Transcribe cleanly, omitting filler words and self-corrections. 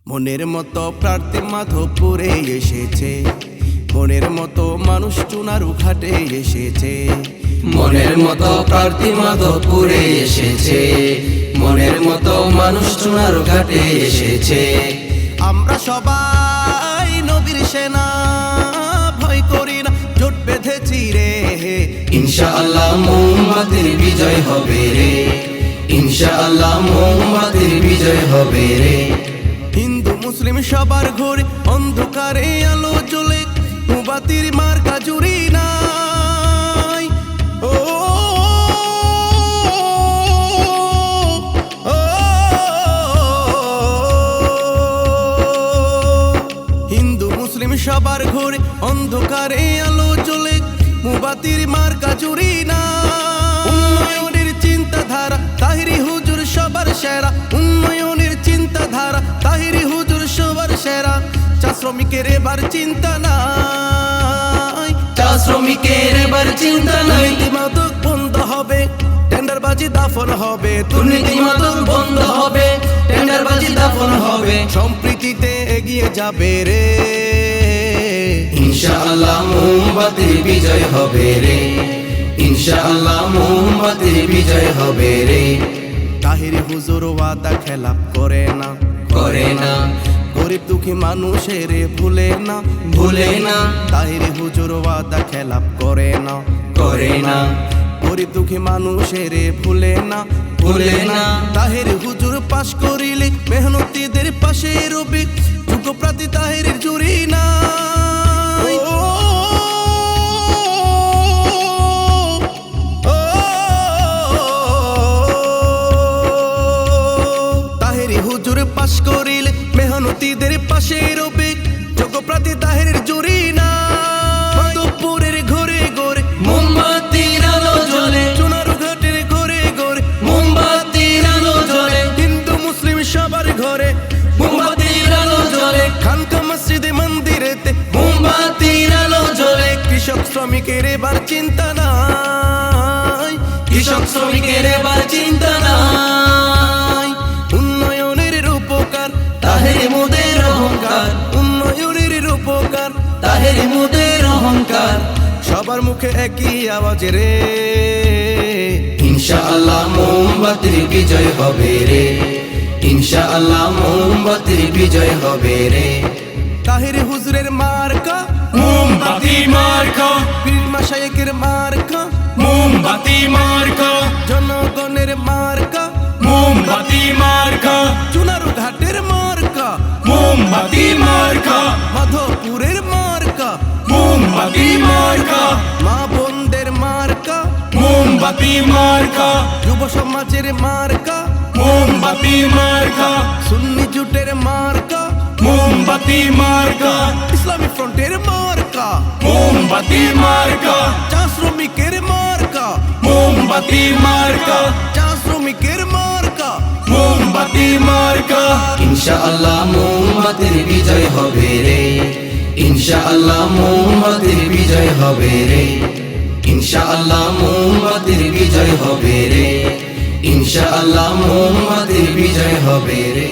মনের মতো প্রার্থী মাধবপুরে এসেছে, মনের মতো মানুষ চুনারু ঘাটে এসেছে। মনের মতো প্রার্থী মাধবপুরে এসেছে, মনের মতো মানুষ চুনারু ঘাটে এসেছে। আমরা সবাই নবীর সেনা, ভয় করি না, জোট বেঁধেছি রে। ইনশাআল্লাহ মোমবাতির বিজয় হবে রে, ইনশাআল্লাহ মোমবাতির বিজয় হবে রে। হিন্দু মুসলিম সবার ঘরে অন্ধকারে আলো জ্বলে, মোমবাতির মার্কা জুড়ি নাই। ও হিন্দু মুসলিম সবার ঘরে অন্ধকারে আলো জ্বলে, মোমবাতির মার্কা জুড়ি নাই। উন্নয়নের চিন্তাধারা তাহিরি হুজুর সবার সেরা, উন্নয়নের চিন্তাধারা তাহিরি হুজুর সবার সেরা। চা শ্রমিকের এবার চিন্তা নাই, চা শ্রমিকের এবার চিন্তা নাই। দুর্নীতি মাদক বন্ধ হবে, টেন্ডারবাজি দাফন হবে। দুর্নীতি মাদক বন্ধ হবে, টেন্ডারবাজি দাফন হবে। সম্প্রীতিতে এগিয়ে যাবে রে। ইনশাআল্লাহ মোমবাতির বিজয় হবে রে, ইনশাআল্লাহ মোমবাতির বিজয় হবে রে। তাহিরি হুজুর ওয়াদা খেলাপ করে না, করে না, গরিব দুঃখী মানুষের ভুলে না, ভুলে না। তাহিরি হুজুর ওয়াদা খেলাপ করে না, করে না, গরিব দুঃখী মানুষের ভুলে না, ভুলে না। তাহিরি হুজুর পাশ করিলে মেহনতিদের পাশে রবি, যুগপ্রাতি তাহিরির জুড়ি না। তাহিরি হুজুর পাশ করিলে মেহনতিদের পাশে রবি, যুগপ্রাতি তাহিরির জুড়ি না। মাধবপুরের ঘরে ঘরে মোমবাতির আলো জ্বলে, চুনারু ঘাটের ঘরে ঘরে মোমবাতির আলো জ্বলে, হিন্দু মুসলিম সবার ঘরে মোমবাতির আলো জ্বলে, খানকা মসজিদে মন্দিরেতে মোমবাতির আলো জ্বলে। কৃষক শ্রমিকের এবার চিন্তা নাই, কৃষক শ্রমিকের এবার চিন্তা নাই। উন্নয়নের রূপকার তাহেরি মোদের অহংকার, উন্নয়নের রূপকার তাহেরি মোদের অহংকার। সবার মুখে একই আওয়াজ রে। ইনশাআল্লাহ মোমবাতির বিজয় হবে রে, ইনশাআল্লাহ মোমবাতির বিজয় হবে রে। তাহিরি হুজুরের মার্কা মোমবাতি মার্কা, পীর মাশায়েখের মার্কা, মোমবাতি মার্কা, জনগণের মার্কা, মোমবাতি মার্কা, চুনারু ঘাটের মার্কা, মোমবাতি মার্কা, মাধবপুরের মার্কা, মোমবাতি মার্কা, মা বোনদের মার্কা, মোমবাতি মার্কা, যুব সমাজের মার্কা, মোমবাতি মার্কা, সুন্নি জুটের মার্কা, মোমবাতি মার্কা, ইসলামী ফ্রন্টের মার্কা, মোমবাতি মার্কা, চা শ্রমিকের মার্কা, মোমবাতি মার্কা, চা শ্রমিকের মার্কা। মোমবাতি মার্কা। ইনশাআল্লাহ মোমবাতির বিজয় হবে রে, ইনশাআল্লাহ মোমবাতির বিজয় হবে রে, ইনশাআল্লাহ মোমবাতির বিজয় হবে রে, ইনশাআল্লাহ মোমবাতির বিজয় হবে রে।